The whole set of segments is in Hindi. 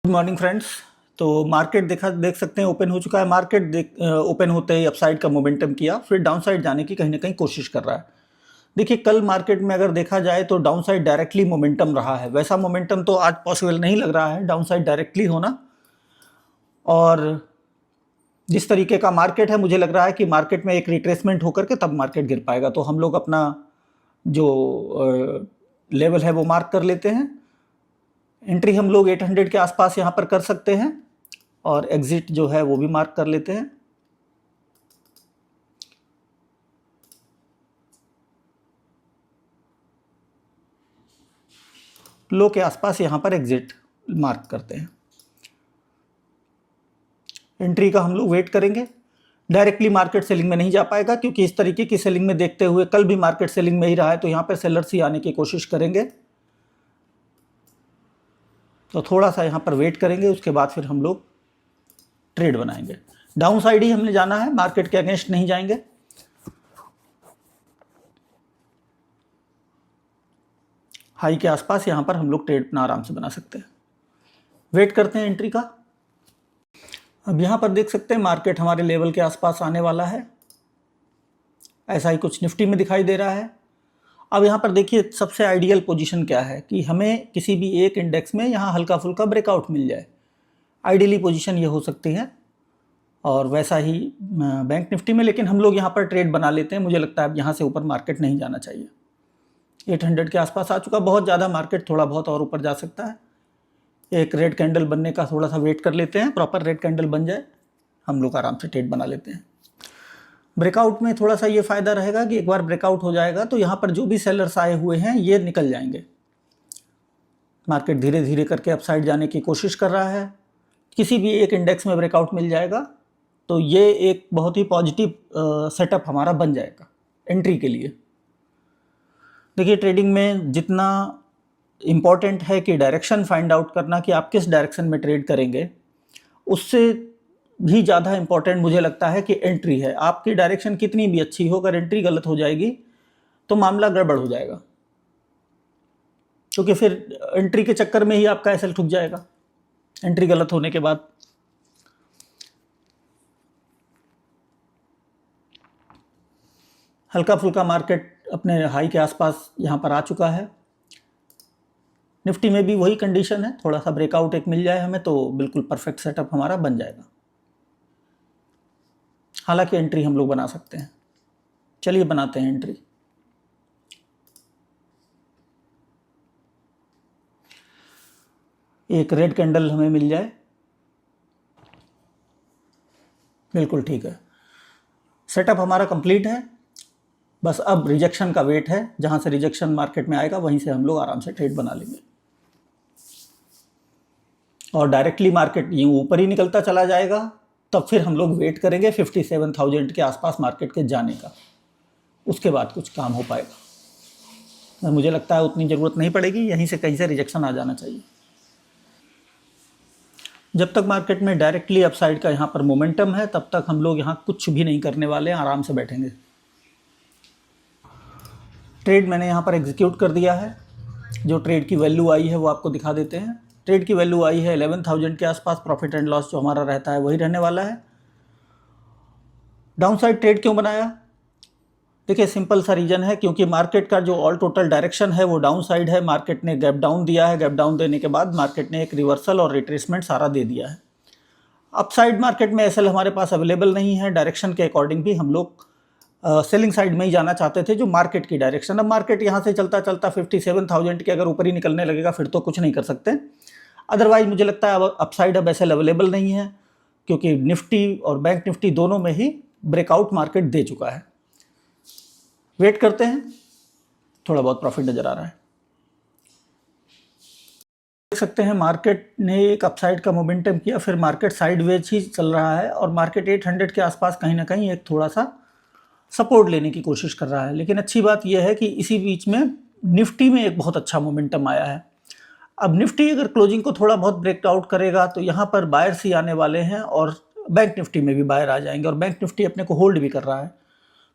Good morning friends. तो मार्केट देख सकते हैं ओपन हो चुका है। मार्केट ओपन होते ही अपसाइड का मोमेंटम किया, फिर डाउनसाइड जाने की कहीं ना कहीं कोशिश कर रहा है। देखिए कल मार्केट में अगर देखा जाए तो डाउनसाइड डायरेक्टली मोमेंटम रहा है, वैसा मोमेंटम तो आज पॉसिबल नहीं लग रहा है डाउनसाइड डायरेक्टली होना। और जिस तरीके का मार्केट है मुझे लग रहा है कि मार्केट में एक रिट्रेसमेंट होकर के तब मार्केट गिर पाएगा। तो हम लोग अपना जो लेवल है वो मार्क कर लेते हैं। एंट्री हम लोग 800 के आसपास यहाँ पर कर सकते हैं और एग्जिट जो है वो भी मार्क कर लेते हैं। लो के आसपास यहाँ पर एग्जिट मार्क करते हैं। एंट्री का हम लोग वेट करेंगे। डायरेक्टली मार्केट सेलिंग में नहीं जा पाएगा क्योंकि इस तरीके की सेलिंग में देखते हुए कल भी मार्केट सेलिंग में ही रहा है, तो यहाँ पर सेलर्स ही आने की कोशिश करेंगे। तो थोड़ा सा यहाँ पर वेट करेंगे, उसके बाद फिर हम लोग ट्रेड बनाएंगे। डाउन साइड ही हमने जाना है, मार्केट के अगेंस्ट नहीं जाएंगे। हाई के आसपास यहाँ पर हम लोग ट्रेड अपना आराम से बना सकते हैं। वेट करते हैं एंट्री का। अब यहाँ पर देख सकते हैं मार्केट हमारे लेवल के आसपास आने वाला है, ऐसा ही कुछ निफ्टी में दिखाई दे रहा है। अब यहाँ पर देखिए सबसे आइडियल पोजीशन क्या है कि हमें किसी भी एक इंडेक्स में यहाँ हल्का फुल्का ब्रेकआउट मिल जाए। आइडियली पोजीशन ये हो सकती है, और वैसा ही बैंक निफ्टी में। लेकिन हम लोग यहाँ पर ट्रेड बना लेते हैं। मुझे लगता है अब यहाँ से ऊपर मार्केट नहीं जाना चाहिए। 800 के आसपास आ चुका, बहुत ज़्यादा मार्केट थोड़ा बहुत और ऊपर जा सकता है। एक रेड कैंडल बनने का थोड़ा सा वेट कर लेते हैं, प्रॉपर रेड कैंडल बन जाए हम लोग आराम से ट्रेड बना लेते हैं। ब्रेकआउट में थोड़ा सा ये फ़ायदा रहेगा कि एक बार ब्रेकआउट हो जाएगा तो यहाँ पर जो भी सेलर्स आए हुए हैं ये निकल जाएंगे। मार्केट धीरे धीरे करके अपसाइड जाने की कोशिश कर रहा है। किसी भी एक इंडेक्स में ब्रेकआउट मिल जाएगा तो ये एक बहुत ही पॉजिटिव सेटअप हमारा बन जाएगा एंट्री के लिए। देखिए ट्रेडिंग में जितना इम्पॉर्टेंट है कि डायरेक्शन फाइंड आउट करना कि आप किस डायरेक्शन में ट्रेड करेंगे, उससे भी ज़्यादा इम्पॉर्टेंट मुझे लगता है कि एंट्री है। आपकी डायरेक्शन कितनी भी अच्छी हो, अगर एंट्री गलत हो जाएगी तो मामला गड़बड़ हो जाएगा, क्योंकि फिर एंट्री के चक्कर में ही आपका एसएल ठुक जाएगा एंट्री गलत होने के बाद। हल्का फुल्का मार्केट अपने हाई के आसपास यहाँ पर आ चुका है। निफ्टी में भी वही कंडीशन है, थोड़ा सा ब्रेकआउट एक मिल जाए हमें तो बिल्कुल परफेक्ट सेटअप हमारा बन जाएगा। हालांकि एंट्री हम लोग बना सकते हैं। चलिए बनाते हैं एंट्री। एक रेड कैंडल हमें मिल जाए, बिल्कुल ठीक है। सेटअप हमारा कंप्लीट है, बस अब रिजेक्शन का वेट है। जहां से रिजेक्शन मार्केट में आएगा वहीं से हम लोग आराम से ट्रेड बना लेंगे। और डायरेक्टली मार्केट यूँ ऊपर ही निकलता चला जाएगा तब फिर हम लोग वेट करेंगे 57,000 के आसपास मार्केट के जाने का, उसके बाद कुछ काम हो पाएगा। मुझे लगता है उतनी ज़रूरत नहीं पड़ेगी, यहीं से कहीं से रिजेक्शन आ जाना चाहिए। जब तक मार्केट में डायरेक्टली अपसाइड का यहाँ पर मोमेंटम है तब तक हम लोग यहाँ कुछ भी नहीं करने वाले हैं, आराम से बैठेंगे। ट्रेड मैंने यहाँ पर एग्जीक्यूट कर दिया है। जो ट्रेड की वैल्यू आई है वो आपको दिखा देते हैं। ट्रेड की वैल्यू आई है 11,000 के आसपास। प्रॉफिट एंड लॉस जो हमारा रहता है वही रहने वाला है। डाउन साइड ट्रेड क्यों बनाया? देखिए सिंपल सा रीज़न है, क्योंकि मार्केट का जो ऑल टोटल डायरेक्शन है वो डाउन साइड है। मार्केट ने गैप डाउन दिया है, गैप डाउन देने के बाद मार्केट ने एक रिवर्सल और रिट्रेसमेंट सारा दे दिया है। अपसाइड मार्केट में एसएल हमारे पास अवेलेबल नहीं है। डायरेक्शन के अकॉर्डिंग भी हम लोग सेलिंग साइड में ही जाना चाहते थे, जो मार्केट की डायरेक्शन। अब मार्केट यहाँ से चलता चलता 57,000 के अगर ऊपर ही निकलने लगेगा फिर तो कुछ नहीं कर सकते। अदरवाइज मुझे लगता है अब अपसाइड अब एसएल अवेलेबल नहीं है, क्योंकि निफ्टी और बैंक निफ्टी दोनों में ही ब्रेकआउट मार्केट दे चुका है। वेट करते हैं, थोड़ा बहुत प्रॉफिट नज़र आ रहा है। देख सकते हैं मार्केट ने एक अपसाइड का मोमेंटम किया, फिर मार्केट साइडवेज ही चल रहा है और मार्केट 800 के आसपास कहीं ना कहीं एक थोड़ा सा सपोर्ट लेने की कोशिश कर रहा है। लेकिन अच्छी बात यह है कि इसी बीच में निफ्टी में एक बहुत अच्छा मोमेंटम आया है। अब निफ्टी अगर क्लोजिंग को थोड़ा बहुत ब्रेकआउट करेगा तो यहाँ पर बायर्स ही आने वाले हैं और बैंक निफ्टी में भी बायर आ जाएंगे, और बैंक निफ्टी अपने को होल्ड भी कर रहा है।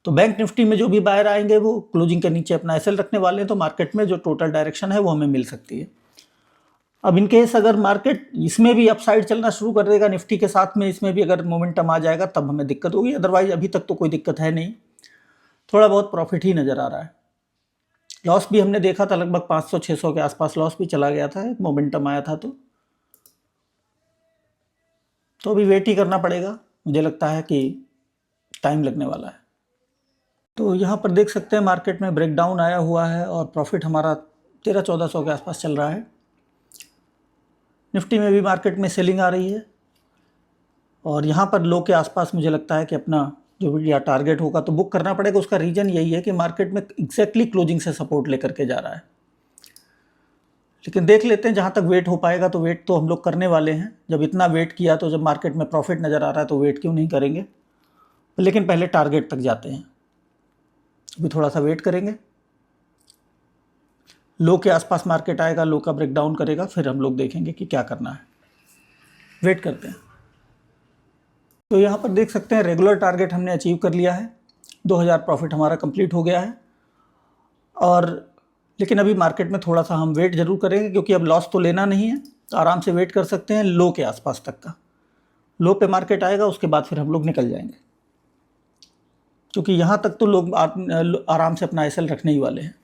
तो बैंक निफ्टी में जो भी बायर आएंगे वो क्लोजिंग के नीचे अपना एसएल रखने वाले हैं, तो मार्केट में जो टोटल डायरेक्शन है वो हमें मिल सकती है। अब इन केस अगर मार्केट इसमें भी अपसाइड चलना शुरू कर देगा निफ्टी के साथ में, इसमें भी अगर मोमेंटम आ जाएगा तब हमें दिक्कत होगी, अदरवाइज अभी तक तो कोई दिक्कत है नहीं, थोड़ा बहुत प्रॉफिट ही नज़र आ रहा है। लॉस भी हमने देखा था लगभग 500-600 के आसपास लॉस भी चला गया था, मोमेंटम आया था तो अभी वेट ही करना पड़ेगा, मुझे लगता है कि टाइम लगने वाला है। तो यहाँ पर देख सकते हैं मार्केट में ब्रेकडाउन आया हुआ है और प्रॉफिट हमारा 1300-1400 के आसपास चल रहा है। निफ्टी में भी मार्केट में सेलिंग आ रही है और यहाँ पर लो के आसपास मुझे लगता है कि अपना जो भी या टारगेट होगा तो बुक करना पड़ेगा। उसका रीज़न यही है कि मार्केट में एग्जैक्टली क्लोजिंग से सपोर्ट लेकर के जा रहा है, लेकिन देख लेते हैं जहाँ तक वेट हो पाएगा, तो वेट तो हम लोग करने वाले हैं। जब इतना वेट किया तो जब मार्केट में प्रॉफिट नज़र आ रहा है तो वेट क्यों नहीं करेंगे, लेकिन पहले टारगेट तक जाते हैं। अभी थोड़ा सा वेट करेंगे, लो के आसपास मार्केट आएगा, लो का ब्रेकडाउन करेगा, फिर हम लोग देखेंगे कि क्या करना है, वेट करते हैं। तो यहाँ पर देख सकते हैं रेगुलर टारगेट हमने अचीव कर लिया है, 2000 प्रॉफिट हमारा कंप्लीट हो गया है। और लेकिन अभी मार्केट में थोड़ा सा हम वेट ज़रूर करेंगे, क्योंकि अब लॉस तो लेना नहीं है, तो आराम से वेट कर सकते हैं लो के आसपास तक का। लो पे मार्केट आएगा, उसके बाद फिर हम लोग निकल जाएंगे, क्योंकि यहाँ तक तो लोग आराम से अपना एसएल रखने ही वाले हैं।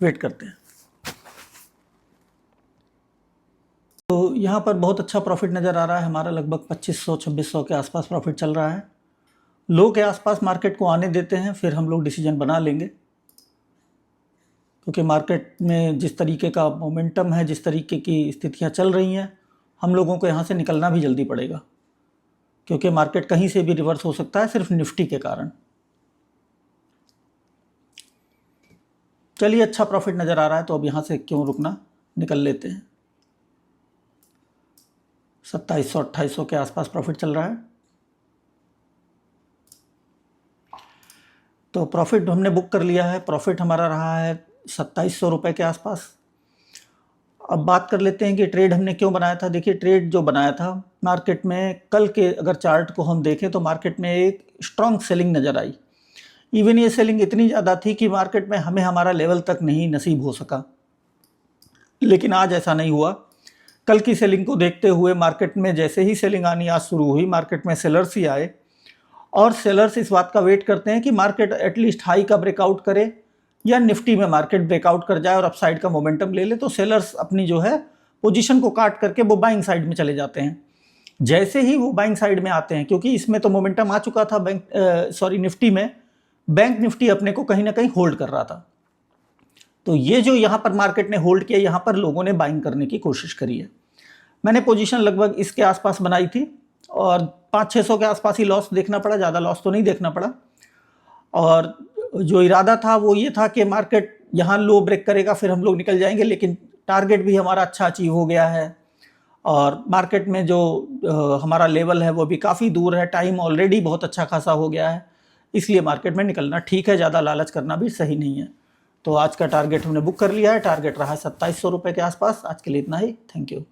वेट करते हैं। तो यहाँ पर बहुत अच्छा प्रॉफिट नज़र आ रहा है हमारा, लगभग 2500-2600 के आसपास प्रॉफिट चल रहा है। लो के आसपास मार्केट को आने देते हैं, फिर हम लोग डिसीजन बना लेंगे, क्योंकि मार्केट में जिस तरीके का मोमेंटम है, जिस तरीके की स्थितियाँ चल रही हैं, हम लोगों को यहाँ से निकलना भी जल्दी पड़ेगा, क्योंकि मार्केट कहीं से भी रिवर्स हो सकता है सिर्फ निफ्टी के कारण। चलिए, अच्छा प्रॉफिट नज़र आ रहा है तो अब यहाँ से क्यों रुकना, निकल लेते हैं। 2700-2800 के आसपास प्रॉफिट चल रहा है, तो प्रॉफिट हमने बुक कर लिया है। प्रॉफिट हमारा रहा है 2700 रुपये के आसपास। अब बात कर लेते हैं कि ट्रेड हमने क्यों बनाया था। देखिए, ट्रेड जो बनाया था मार्केट में, कल के अगर चार्ट को हम देखें तो मार्केट में एक स्ट्रॉन्ग सेलिंग नज़र आई। इवन ये सेलिंग इतनी ज़्यादा थी कि मार्केट में हमें हमारा लेवल तक नहीं नसीब हो सका, लेकिन आज ऐसा नहीं हुआ। कल की सेलिंग को देखते हुए मार्केट में जैसे ही सेलिंग आनी आज शुरू हुई, मार्केट में सेलर्स ही आए, और सेलर्स इस बात का वेट करते हैं कि मार्केट एटलीस्ट हाई का ब्रेकआउट करे या निफ्टी में मार्केट ब्रेकआउट कर जाए और अपसाइड का मोमेंटम ले ले, तो सेलर्स अपनी जो है पोजीशन को काट करके वो बाइंग साइड में चले जाते हैं। जैसे ही वो बाइंग साइड में आते हैं, क्योंकि इसमें तो मोमेंटम आ चुका था निफ्टी में, बैंक निफ्टी अपने को कहीं ना कहीं होल्ड कर रहा था, तो ये जो यहाँ पर मार्केट ने होल्ड किया, यहाँ पर लोगों ने बाइंग करने की कोशिश करी है। मैंने पोजीशन लगभग इसके आसपास बनाई थी और 500-600 के आसपास ही लॉस देखना पड़ा, ज़्यादा लॉस तो नहीं देखना पड़ा। और जो इरादा था वो ये था कि मार्केट यहाँ लो ब्रेक करेगा, फिर हम लोग निकल जाएंगे, लेकिन टारगेट भी हमारा अच्छा अचीव हो गया है और मार्केट में जो हमारा लेवल है वो भी काफ़ी दूर है, टाइम ऑलरेडी बहुत अच्छा खासा हो गया है, इसलिए मार्केट में निकलना ठीक है, ज़्यादा लालच करना भी सही नहीं है। तो आज का टारगेट हमने बुक कर लिया है, टारगेट रहा है 2700 रुपये के आसपास। आज के लिए इतना ही, थैंक यू।